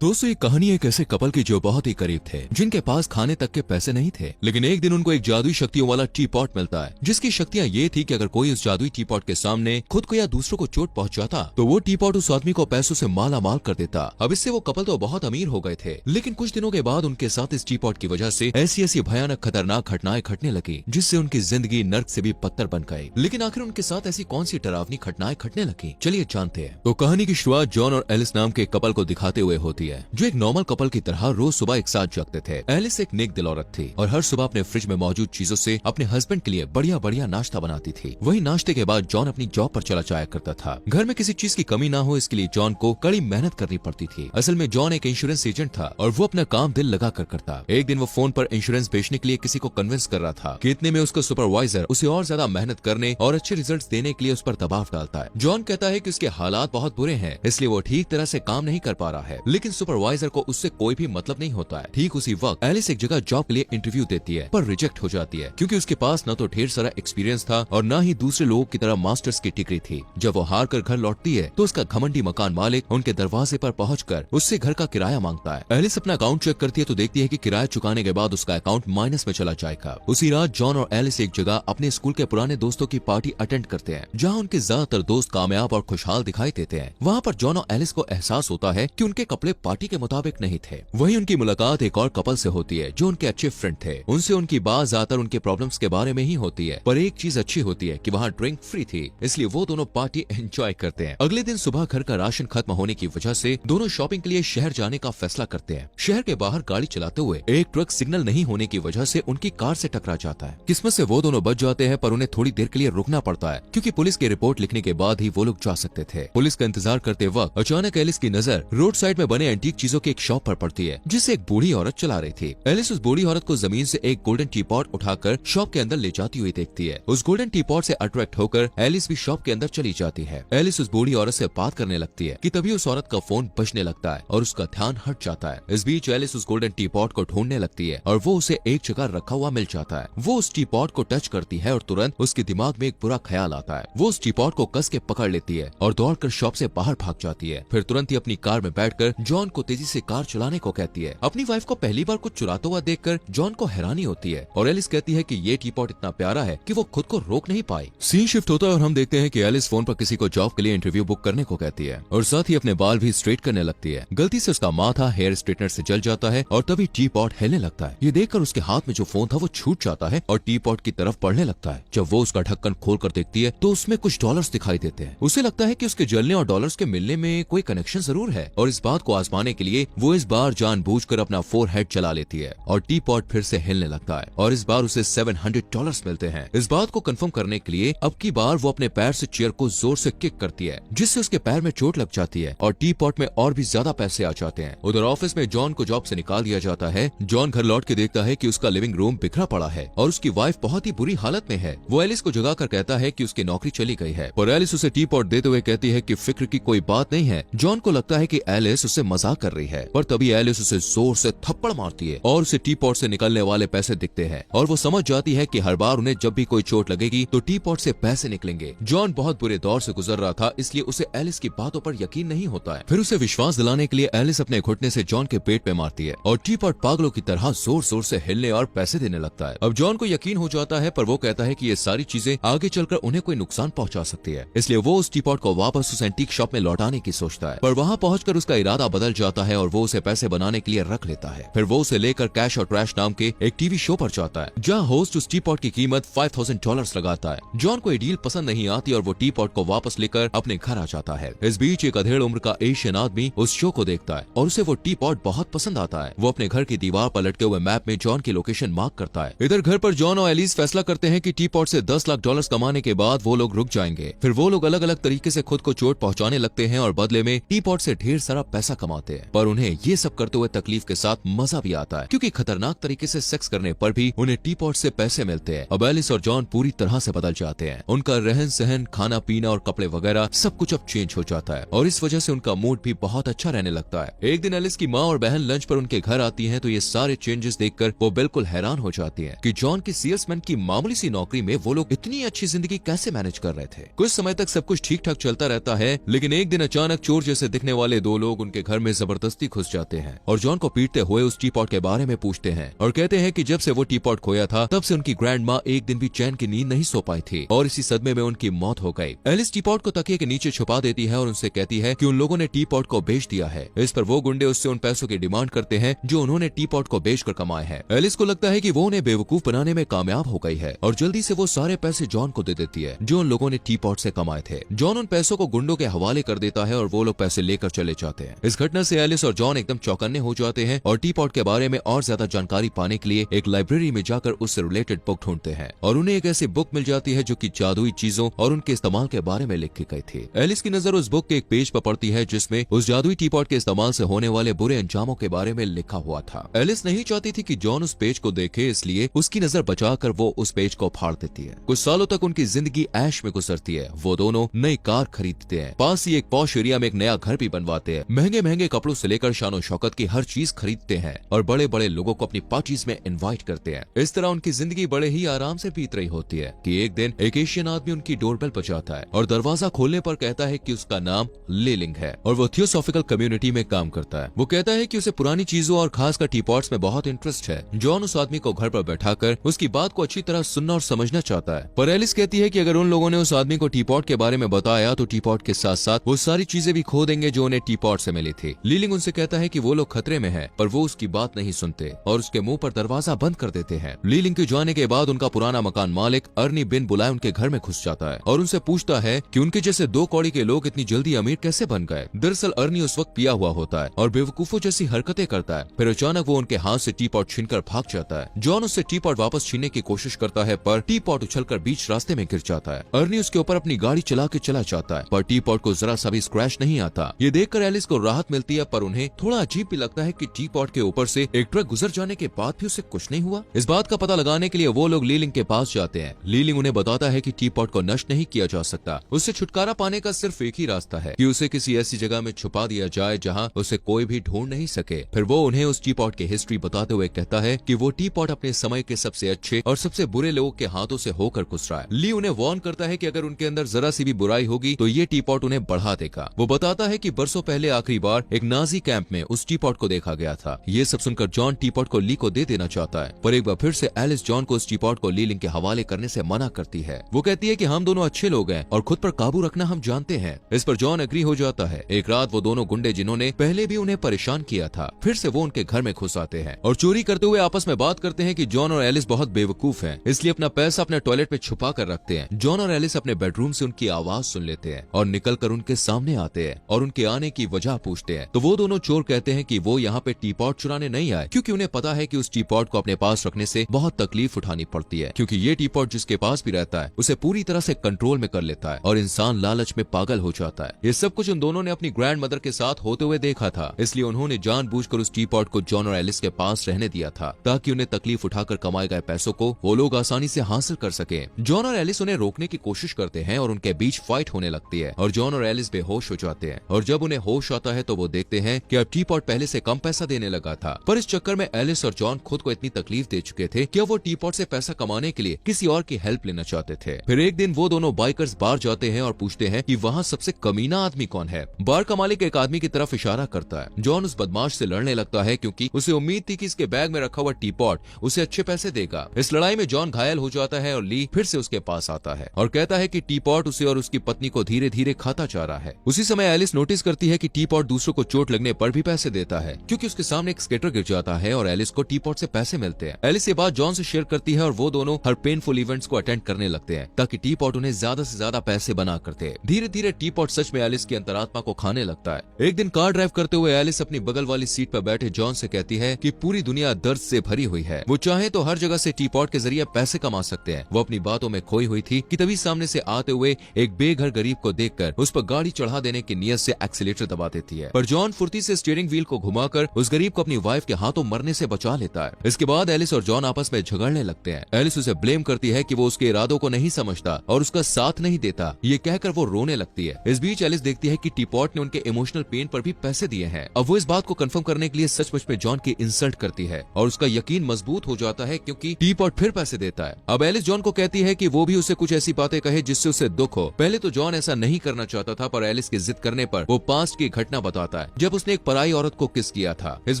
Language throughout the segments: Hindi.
दोस्तों, ये कहानी एक ऐसे कपल की जो बहुत ही करीब थे, जिनके पास खाने तक के पैसे नहीं थे, लेकिन एक दिन उनको एक जादुई शक्तियों वाला टी पॉट मिलता है, जिसकी शक्तियाँ ये थी कि अगर कोई उस जादुई टी पॉट के सामने खुद को या दूसरों को चोट पहुंचाता तो वो टी पॉट उस आदमी को पैसों से माला माल कर देता। अब इससे वो कपल तो बहुत अमीर हो गए थे, लेकिन कुछ दिनों के बाद उनके साथ इस टी पॉट की वजह से ऐसी ऐसी भयानक खतरनाक घटनाएं घटने लगी, जिससे उनकी जिंदगी नर्क से भी पत्थर बन गई। लेकिन आखिर उनके साथ ऐसी कौन सी डरावनी घटनाएं घटने लगी, चलिए जानते हैं। तो कहानी की शुरुआत जॉन और एलिस नाम के कपल को दिखाते हुए होती है, जो एक नॉर्मल कपल की तरह रोज सुबह एक साथ जगते थे। एलिस एक नेक दिल औरत थी और हर सुबह अपने फ्रिज में मौजूद चीजों से अपने हस्बैंड के लिए बढ़िया बढ़िया नाश्ता बनाती थी। वही नाश्ते के बाद जॉन अपनी जॉब पर चला जाया करता था। घर में किसी चीज की कमी ना हो, इसके लिए जॉन को कड़ी मेहनत करनी पड़ती थी। असल में जॉन एक इंश्योरेंस एजेंट था और वो अपना काम दिल लगा कर करता। एक दिन वो फोन पर इंश्योरेंस बेचने के लिए किसी को कन्विंस कर रहा था कि इतने में उसका सुपरवाइजर उसे और ज्यादा मेहनत करने और अच्छे रिजल्ट देने के लिए उस पर दबाव डालता है। जॉन कहता है कि उसके हालात बहुत बुरे हैं, इसलिए वो ठीक तरह से काम नहीं कर पा रहा है, लेकिन सुपरवाइजर को उससे कोई भी मतलब नहीं होता है। ठीक उसी वक्त एलिस एक जगह जॉब के लिए इंटरव्यू देती है, पर रिजेक्ट हो जाती है क्योंकि उसके पास न तो ढेर सारा एक्सपीरियंस था और न ही दूसरे लोगों की तरह मास्टर्स की डिग्री थी। जब वो हार कर घर लौटती है तो उसका घमंडी मकान मालिक उनके दरवाजे पर पहुंचकर उससे घर का किराया मांगता है। एलिस अपना अकाउंट चेक करती है तो देखती है कि किराया चुकाने के बाद उसका अकाउंट माइनस में चला जाएगा। उसी रात जॉन और एलिस एक जगह अपने स्कूल के पुराने दोस्तों की पार्टी अटेंड करते हैं, जहाँ उनके ज्यादातर दोस्त कामयाब और खुशहाल दिखाई देते हैं। वहाँ पर जॉन और एलिस को एहसास होता है कि उनके कपड़े पार्टी के मुताबिक नहीं थे। वहीं उनकी मुलाकात एक और कपल से होती है जो उनके अच्छे फ्रेंड थे। उनसे उनकी बात ज्यादातर उनके प्रॉब्लम्स के बारे में ही होती है, पर एक चीज अच्छी होती है कि वहाँ ड्रिंक फ्री थी, इसलिए वो दोनों पार्टी एंजॉय करते हैं। अगले दिन सुबह घर का राशन खत्म होने की वजह से दोनों शॉपिंग के लिए शहर जाने का फैसला करते हैं। शहर के बाहर गाड़ी चलाते हुए एक ट्रक सिग्नल नहीं होने की वजह से उनकी कार से टकरा जाता है। किस्मत से वो दोनों बच जाते हैं, पर उन्हें थोड़ी देर के लिए रुकना पड़ता है क्योंकि पुलिस की रिपोर्ट लिखने के बाद ही वो लोग जा सकते थे। पुलिस का इंतजार करते वक्त अचानक एलिस की नजर रोड साइड में बने एंटीक चीजों की एक शॉप पर पड़ती है, जिसे एक बूढ़ी औरत चला रही थी। एलिस उस बूढ़ी औरत को जमीन से एक गोल्डन टी पॉट उठाकर शॉप के अंदर ले जाती हुई देखती है। उस गोल्डन टी पॉट से अट्रैक्ट होकर एलिस भी शॉप के अंदर चली जाती है। एलिस उस बूढ़ी औरत से बात करने लगती है कि तभी उस औरत का फोन बजने लगता है और उसका ध्यान हट जाता है। इस बीच एलिस उस गोल्डन टी पॉट को ढूंढने लगती है और वो उसे एक जगह रखा हुआ मिल जाता है। वो उस टी पॉट को टच करती है और तुरंत उसके दिमाग में एक बुरा ख्याल आता है। वो उस टी पॉट को कस के पकड़ लेती है और दौड़कर शॉप से बाहर भाग जाती है। फिर तुरंत ही अपनी कार में बैठकर जॉन को तेजी से कार चलाने को कहती है। अपनी वाइफ को पहली बार कुछ चुराता हुआ देखकर जॉन को हैरानी होती है और एलिस कहती है कि ये टी पॉट इतना प्यारा है कि वो खुद को रोक नहीं पाई। सीन शिफ्ट होता है और हम देखते हैं कि एलिस फोन पर किसी को जॉब के लिए इंटरव्यू बुक करने को कहती है और साथ ही अपने बाल भी स्ट्रेट करने लगती है। गलती से उसका माथा हेयर स्ट्रेटनर से जल जाता है और तभी टी पॉट हिलने लगता है। ये देखकर उसके हाथ में जो फोन था वो छूट जाता है और टी पॉट की तरफ बढ़ने लगता है। जब वो उसका ढक्कन खोल कर देखती है तो उसमें कुछ डॉलर्स दिखाई देते हैं। उसे लगता है कि उसके जलने और डॉलर्स के मिलने में कोई कनेक्शन जरूर है और इस बात को आजमाने के लिए वो इस बार जानबूझकर अपना फोरहेड चला लेती है और टी पॉट फिर से हिलने लगता है और इस बार उसे $700 मिलते हैं। इस बात को कंफर्म करने के लिए अब की बार वो अपने पैर से चेयर को जोर से किक करती है, जिससे उसके पैर में चोट लग जाती है और टी पॉट में और भी ज्यादा पैसे आ जाते हैं। उधर ऑफिस में जॉन को जॉब से निकाल दिया जाता है। जॉन घर लौट के देखता है कि उसका लिविंग रूम बिखरा पड़ा है और उसकी वाइफ बहुत ही बुरी हालत में है। वो एलिस को जगाकर कहता है कि उसकी नौकरी चली गई है, पर एलिस उसे टी पॉट देते हुए कहती है कि फिक्र की कोई बात नहीं है। जॉन को लगता है कि एलिस उससे मजाक कर रही है, पर तभी एलिस उसे जोर से थप्पड़ मारती है और उसे टी पॉट से निकलने वाले पैसे दिखते हैं और वो समझ जाती है कि हर बार उन्हें जब भी कोई चोट लगेगी तो टी पॉट से पैसे निकलेंगे। जॉन बहुत बुरे दौर से गुजर रहा था, इसलिए उसे एलिस की बातों पर यकीन नहीं होता है। फिर उसे विश्वास दिलाने के लिए एलिस अपने घुटने से जॉन के पेट पे मारती है और टी पॉट पागलों की तरह जोर जोर से हिलने और पैसे देने लगता है। अब जॉन को यकीन हो जाता है, पर वो कहता है कि ये सारी चीजें आगे चलकर उन्हें कोई नुकसान पहुंचा सकती है, इसलिए वो उस टी पॉट को वापस उस एंटीक शॉप में लौटाने की सोचता है। पर वहाँ पहुंचकर उसका इरादा बदल जाता है और वो उसे पैसे बनाने के लिए रख लेता है। फिर वो उसे लेकर कैश और ट्रैश नाम के एक टीवी शो पर जाता है, जहाँ होस्ट उस टी पॉट की कीमत $5000 लगाता है। जॉन को ये डील पसंद नहीं आती और वो टी पॉट को वापस लेकर अपने घर आ जाता है। इस बीच एक अधेड़ उम्र का एशियन आदमी उस शो को देखता है और उसे वो टी पॉट बहुत पसंद आता है। वो अपने घर की दीवार पर लटके हुए मैप में जॉन की लोकेशन मार्क करता है। इधर घर पर जॉन और एलिस फैसला करते हैं कि टी पॉट से $10 लाख कमाने के बाद वो लोग रुक जाएंगे। फिर वो लोग अलग अलग तरीके से खुद को चोट पहुंचाने लगते हैं और बदले में टी पॉट से ढेर सारा पैसा कमाते हैं। पर उन्हें ये सब करते हुए तकलीफ के साथ मजा भी आता है, क्योंकि खतरनाक तरीके से सेक्स करने पर भी उन्हें टी पॉट से पैसे मिलते हैं। अब एलिस और जॉन पूरी तरह से बदल जाते हैं। उनका रहन सहन, खाना पीना और कपड़े वगैरह सब कुछ अब चेंज हो जाता है और इस वजह से उनका मूड भी बहुत अच्छा रहने लगता है। एक दिन एलिस की माँ और बहन लंच पर उनके घर आती हैं तो ये सारे चेंजेस देखकर वो बिल्कुल हैरान हो जाती हैं कि जॉन की सेल्समैन की मामूली सी नौकरी में वो लोग इतनी अच्छी जिंदगी कैसे मैनेज कर रहे थे। कुछ समय तक सब कुछ ठीक ठाक चलता रहता है, लेकिन एक दिन अचानक चोर जैसे दिखने वाले दो लोग उनके घर में जबरदस्ती घुस जाते हैं और जॉन को पीटते हुए उस टी पॉट के बारे में पूछते हैं और कहते हैं कि जब से वो टी पॉट खोया था तब से उनकी ग्रैंड माँ एक दिन भी चैन की नींद नहीं सो पाई थी और इसी सदमे में उनकी मौत हो गई। एलिस टी पॉट को तकिए के नीचे छुपा देती है और उनसे कहती है कि उन लोगों ने टी पॉट को बेच दिया है। इस पर वो गुंडे उससे उन पैसों की डिमांड करते हैं जो उन्होंने टी पॉट को बेचकर कमाए हैं। एलिस को लगता है कि वो उन्हें बेवकूफ बनाने में कामयाब हो गई है और जल्दी से वो सारे पैसे जॉन को दे देती है जो उन लोगों ने टी पॉट से कमाए थे। जॉन उन पैसों को गुंडों के हवाले कर देता है और वो लोग पैसे लेकर चले जाते हैं। इस घटना से एलिस और जॉन एकदम चौकन्ने हो जाते हैं और टी पॉट के बारे में और ज्यादा जानकारी पाने के लिए एक लाइब्रेरी में जाकर उससे रिलेटेड बुक ढूंढते हैं और उन्हें एक ऐसी बुक मिल जाती है जो कि जादुई चीजों और उनके इस्तेमाल के बारे में लिखी गई थी। एलिस की नजर उस बुक के एक पेज पर पड़ती है जिसमें उस जादुई टी पॉट के इस्तेमाल से होने वाले बुरे अंजामों के बारे में लिखा हुआ था। एलिस नहीं चाहती थी कि जॉन उस पेज को देखे, इसलिए उसकी नजर बचाकर वो उस पेज को फाड़ देती है। कुछ सालों तक उनकी जिंदगी ऐश में गुजरती है। वो दोनों नई कार खरीदते हैं, पास ही एक पॉश एरिया में एक नया घर भी बनवाते हैं, महंगे महंगे कपड़ों से लेकर शानो शौकत की हर चीज खरीदते हैं और बड़े बड़े लोगों को अपनी पार्टीज में इनवाइट करते हैं। इस तरह उनकी जिंदगी बड़े ही आराम से बीत रही होती है कि एक दिन एक एशियन आदमी उनकी डोरबेल बजाता है और दरवाजा खोलने पर कहता है कि उसका नाम लीलिंग है और वो थियोसॉफिकल कम्युनिटी में काम करता है। वो कहता है कि उसे पुरानी चीजों और खासकर टी पॉट्स में बहुत इंटरेस्ट है। जॉन उस आदमी को घर पर बैठाकर उसकी बात को अच्छी तरह सुनना और समझना चाहता है, पर एलिस कहती है कि अगर उन लोगों ने उस आदमी को टी पॉट के बारे में बताया तो टी पॉट के साथ साथ वो सारी चीजें भी खो देंगे जो उन्हें टी पॉट से मिली थी। लीलिंग उनसे कहता है कि वो लोग खतरे में हैं, पर वो उसकी बात नहीं सुनते और उसके मुंह पर दरवाजा बंद कर देते हैं। लीलिंग के जाने के बाद उनका पुराना मकान मालिक अर्नी बिन बुलाए उनके घर में घुस जाता है और उनसे पूछता है कि उनके जैसे दो कौड़ी के लोग इतनी जल्दी अमीर कैसे बन गए। दरअसल अर्नी उस वक्त पिया हुआ होता है और बेवकूफों जैसी हरकतें करता है। फिर अचानक वो उनके हाथ से टी पॉट छीनकर भाग जाता है। जॉन उससे टी पॉट वापस छीनने की कोशिश करता है पर टी पॉट उछलकर बीच रास्ते में गिर जाता है। अर्नी उसके ऊपर अपनी गाड़ी चला के चला जाता है पर टी पॉट को जरा सा भी स्क्रैच नहीं आता। ये देखकर एलिस को राहत मिलती है, पर उन्हें थोड़ा अजीब भी लगता है कि टी पॉट के ऊपर से एक ट्रक गुजर जाने के बाद भी उसे कुछ नहीं हुआ। इस बात का पता लगाने के लिए वो लोग लीलिंग के पास जाते हैं। लीलिंग उन्हें बताता है कि टी पॉट को नष्ट नहीं किया जा सकता, उससे छुटकारा पाने का सिर्फ एक ही रास्ता है कि उसे किसी ऐसी जगह में छुपा दिया जाए जहाँ उसे कोई भी ढूंढ नहीं सके। फिर वो उन्हें उस टी पॉट की हिस्ट्री बताते हुए कहता है कि वो टी पॉट अपने समय के सबसे अच्छे और सबसे बुरे लोगों के हाथों से होकर गुजरा है। ली उन्हें वार्न करता है कि अगर उनके अंदर जरा सी भी बुराई होगी तो ये टी पॉट उन्हें बढ़ा देगा। वो बताता है कि बरसों पहले आखिरी बार एक नाजी कैंप में उस टी पॉट को देखा गया था। ये सब सुनकर जॉन टी पॉट को ली को दे देना चाहता है, पर एक बार फिर से एलिस जॉन को उस टी पॉट को लीलिंग के हवाले करने से मना करती है। वो कहती है कि हम दोनों अच्छे लोग हैं और खुद पर काबू रखना हम जानते हैं। इस पर जॉन एग्री हो जाता है। एक रात वो दोनों गुंडे जिन्होंने पहले भी उन्हें परेशान किया था फिर से वो उनके घर में घुस आते हैं और चोरी करते हुए आपस में बात करते हैं कि जॉन और एलिस बहुत बेवकूफ हैं, इसलिए अपना पैसा अपने टॉयलेट में छुपा कर रखते हैं। जॉन और एलिस अपने बेडरूम से उनकी आवाज सुन लेते हैं और निकलकर उनके सामने आते हैं और उनके आने की वजह पूछते हैं। तो वो दोनों चोर कहते हैं कि वो यहाँ पे टी पॉट चुराने नहीं आए, क्योंकि उन्हें पता है कि उस टी पॉट को अपने पास रखने से बहुत तकलीफ उठानी पड़ती है, क्योंकि ये टी पॉट जिसके पास भी रहता है उसे पूरी तरह से कंट्रोल में कर लेता है और इंसान लालच में पागल हो जाता है। ये सब कुछ उन दोनों ने अपनी ग्रैंड मदर के साथ होते हुए देखा था, इसलिए उन्होंने जानबूझकर उस टी पॉट को जॉन और एलिस के पास रहने दिया था ताकि उन्हें तकलीफ उठाकर कमाए गए पैसों को वो लोग आसानी से हासिल कर सके। जॉन और एलिस उन्हें रोकने की कोशिश करते हैं और उनके बीच फाइट होने लगती है और जॉन और एलिस बेहोश हो जाते हैं और जब उन्हें होश आता है तो वो देखते हैं कि अब टी पॉट पहले से कम पैसा देने लगा था, पर इस चक्कर में एलिस और जॉन खुद को इतनी तकलीफ दे चुके थे कि वो टी पॉट से पैसा कमाने के लिए किसी और की हेल्प लेना चाहते थे। फिर एक दिन वो दोनों बाइकर्स बार जाते हैं और पूछते हैं कि वहाँ सबसे कमीना आदमी कौन है। बार का मालिक एक आदमी की तरफ इशारा करता है। जॉन उस बदमाश से लड़ने लगता है क्योंकि उसे उम्मीद थी कि इसके बैग में रखा हुआ टी पॉट उसे अच्छे पैसे देगा। इस लड़ाई में जॉन घायल हो जाता है और ली फिर से उसके पास आता है और कहता है कि टी पॉट उसे और उसकी पत्नी को धीरे धीरे खाता जा रहा है। उसी समय एलिस नोटिस करती है कि टी पॉट दूसरों को चोट लगने पर भी पैसे देता है, क्योंकि उसके सामने एक स्केटर गिर जाता है और एलिस को टी पॉट से पैसे मिलते हैं। एलिस ये बात जॉन से शेयर करती है और वो दोनों हर पेनफुल इवेंट्स को अटेंड करने लगते हैं ताकि टी पॉट उन्हें ज्यादा से ज्यादा पैसे बना करते। धीरे धीरे टी पॉट सच में एलिस की अंतरात्मा को खाने लगता है। एक दिन कार ड्राइव करते हुए एलिस अपनी बगल वाली सीट पर बैठे जॉन से कहती है कि पूरी दुनिया दर्द से भरी हुई है, वो चाहे तो हर जगह से टी पॉट के जरिए पैसे कमा सकते हैं। वो अपनी बातों में खोई हुई थी कि तभी सामने से आते हुए एक बेघर गरीब को देखकर उस पर गाड़ी चढ़ा देने की नियत से एक्सीलेटर दबा देती है, पर जॉन फुर्ती से स्टीयरिंग व्हील को घुमाकर उस गरीब को अपनी वाइफ के हाथों मरने से बचा लेता है। इसके बाद एलिस और जॉन आपस में झगड़ने लगते हैं। एलिस उसे ब्लेम करती है कि वो उसके इरादों को नहीं समझता और उसका साथ नहीं देता। ये कहकर वो रोने लगती है। इस बीच एलिस देखती है कि टी पॉट ने उनके इमोशनल पेन पर भी पैसे दिए हैं। अब वो इस बात को कंफर्म करने के लिए सचमुच में जॉन की इंसल्ट करती है और उसका यकीन मजबूत हो जाता है क्योंकि टी पॉट फिर पैसे देता है। अब एलिस जॉन को कहती है कि वो भी उसे कुछ ऐसी बातें कहे जिससे उसे दुख हो। पहले तो जॉन ऐसा नहीं करना चाहता था, पर एलिस की जिद करने पर वो पास्ट की घटना बताता जाता है जब उसने एक पराई औरत को किस किया था। इस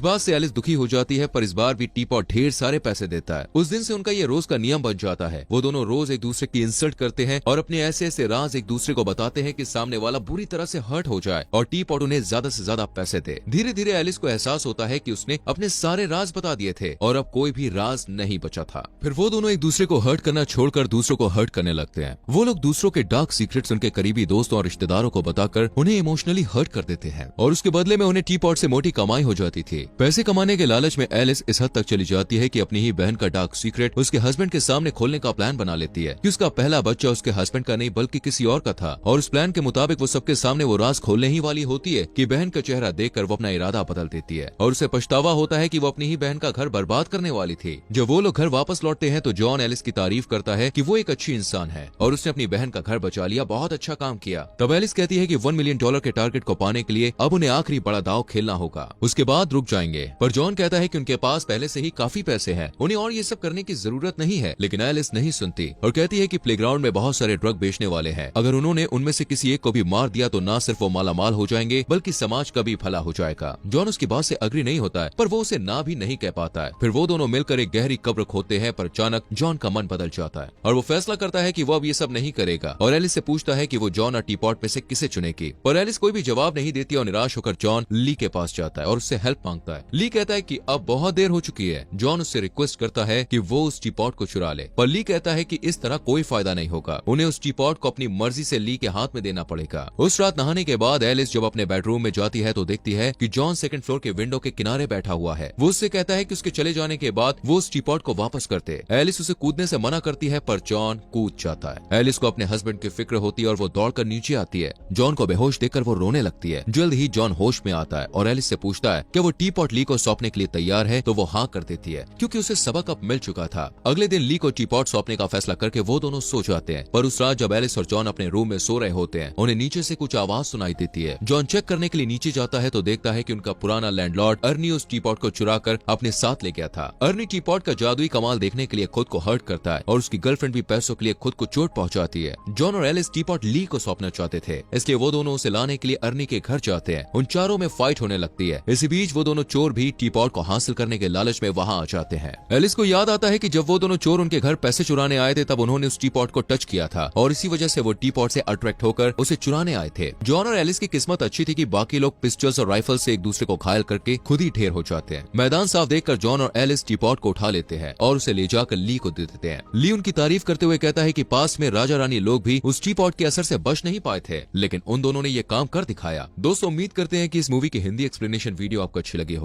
बात से एलिस दुखी हो जाती है, पर इस बार भी टीपॉट ढेर सारे पैसे देता है। उस दिन से उनका ये रोज का नियम बन जाता है। वो दोनों रोज एक दूसरे की इंसल्ट करते हैं और अपने ऐसे ऐसे राज एक दूसरे को बताते हैं कि सामने वाला बुरी तरह से हर्ट हो जाए और टीपॉट उन्हें ज्यादा से ज्यादा पैसे दे। धीरे धीरे एलिस को एहसास होता है कि उसने अपने सारे राज बता दिए थे और अब कोई भी राज नहीं बचा था। फिर वो दोनों एक दूसरे को हर्ट करना छोड़कर दूसरों को हर्ट करने लगते हैं। वो लोग दूसरों के डार्क सीक्रेट्स उनके करीबी दोस्तों और रिश्तेदारों को बताकर उन्हें इमोशनली हर्ट कर देते हैं और उसके बदले में उन्हें टीपॉट से मोटी कमाई हो जाती थी। पैसे कमाने के लालच में एलिस इस हद तक चली जाती है कि अपनी ही बहन का डार्क सीक्रेट उसके हस्बैंड के सामने खोलने का प्लान बना लेती है कि उसका पहला बच्चा उसके हस्बैंड का नहीं बल्कि किसी और का था। और उस प्लान के मुताबिक वो सबके सामने वो राज खोलने ही वाली होती है कि बहन का चेहरा देखकर वो अपना इरादा बदल देती है और उसे पछतावा होता है कि वो अपनी ही बहन का घर बर्बाद करने वाली थी। जब वो लोग घर वापस लौटते हैं तो जॉन एलिस की तारीफ करता है कि वो एक अच्छी इंसान है और उसने अपनी बहन का घर बचा लिया, बहुत अच्छा काम किया। तब एलिस कहती है कि $1 मिलियन के टारगेट को पाने के लिए अब उन्हें आखिरी बड़ा दांव खेलना होगा, उसके बाद रुक जाएंगे। पर जॉन कहता है कि उनके पास पहले से ही काफी पैसे हैं, उन्हें और ये सब करने की जरूरत नहीं है। लेकिन एलिस नहीं सुनती और कहती है कि प्लेग्राउंड में बहुत सारे ड्रग बेचने वाले हैं, अगर उन्होंने उनमें से किसी एक को भी मार दिया तो न सिर्फ वो मालामाल हो जाएंगे बल्कि समाज का भी भला हो जाएगा। जॉन उसकी बात से अग्री नहीं होता है, पर वो उसे ना भी नहीं कह पाता है। फिर वो दोनों मिलकर एक गहरी कब्र खोदते हैं, पर अचानक जॉन का मन बदल जाता है और वो फैसला करता है कि वो अब ये सब नहीं करेगा और एलिस से पूछता है कि वो जॉन और टीपॉट में से किसे चुनेगी। पर एलिस कोई भी जवाब नहीं देती और निराश होकर जॉन ली के पास जाता है और उससे हेल्प मांगता है। ली कहता है कि अब बहुत देर हो चुकी है। जॉन उससे रिक्वेस्ट करता है कि वो उस टीपॉट को चुरा ले, पर ली कहता है कि इस तरह कोई फायदा नहीं होगा, उन्हें उस टीपॉट को अपनी मर्जी से ली के हाथ में देना पड़ेगा। उस रात नहाने के बाद एलिस जब अपने बेडरूम में जाती है तो देखती है कि जॉन सेकंड फ्लोर के विंडो के किनारे बैठा हुआ है। वो उससे कहता है कि उसके चले जाने के बाद वो उस टीपॉट को वापस करते। एलिस उसे कूदने से मना करती है, पर जॉन कूद जाता है। एलिस को अपने हस्बैंड की फिक्र होती है और वो दौड़कर नीचे आती है। जॉन को बेहोश देखकर वो रोने लगती है। जल्द ही जॉन होश में आता है और एलिस से पूछता है कि वो टीपॉट ली को सौंपने के लिए तैयार है, तो वो हाँ कर देती है क्योंकि उसे सबक अब मिल चुका था। अगले दिन ली को टीपॉट सौंपने का फैसला करके वो दोनों सो जाते हैं। पर उस रात जब एलिस और जॉन अपने रूम में सो रहे होते हैं, उन्हें नीचे से कुछ आवाज सुनाई देती है। जॉन चेक करने के लिए नीचे जाता है तो देखता है कि उनका पुराना लैंडलॉर्ड अर्नी उस टीपॉट को चुरा कर अपने साथ ले गया था। अर्नी टीपॉट का जादुई कमाल देखने के लिए खुद को हर्ट करता है और उसकी गर्लफ्रेंड भी पैसों के लिए खुद को चोट पहुंचाती है। जॉन और एलिस टीपॉट ली को सौंपना चाहते थे, इसलिए वो दोनों उसे लाने के लिए अर्नी के घर जाते हैं। उन चारों में फाइट होने लगती है। इसी बीच वो दोनों चोर भी टीपॉट को हासिल करने के लालच में वहां आ जाते हैं। एलिस को याद आता है कि जब वो दोनों चोर उनके घर पैसे चुराने आए थे तब उन्होंने उस टीपॉट को टच किया था और इसी वजह से वो टीपॉट से अट्रैक्ट होकर उसे चुराने आए थे। जॉन और एलिस की किस्मत अच्छी थी कि बाकी लोग पिस्टल्स और राइफल से एक दूसरे को घायल करके खुद ही ढेर हो जाते हैं। मैदान साफ देखकर जॉन और एलिस टीपॉट को उठा लेते हैं और उसे ले जाकर ली को दे देते हैं। ली उनकी तारीफ करते हुए कहता है कि पास में राजा रानी लोग भी उस टीपॉट के असर से बच नहीं पाए थे, लेकिन उन दोनों ने ये काम कर दिखाया। दोस्तों, उम्मीद करते हैं कि इस मूवी की हिंदी एक्सप्लेनेशन वीडियो आपको अच्छी लगी हो।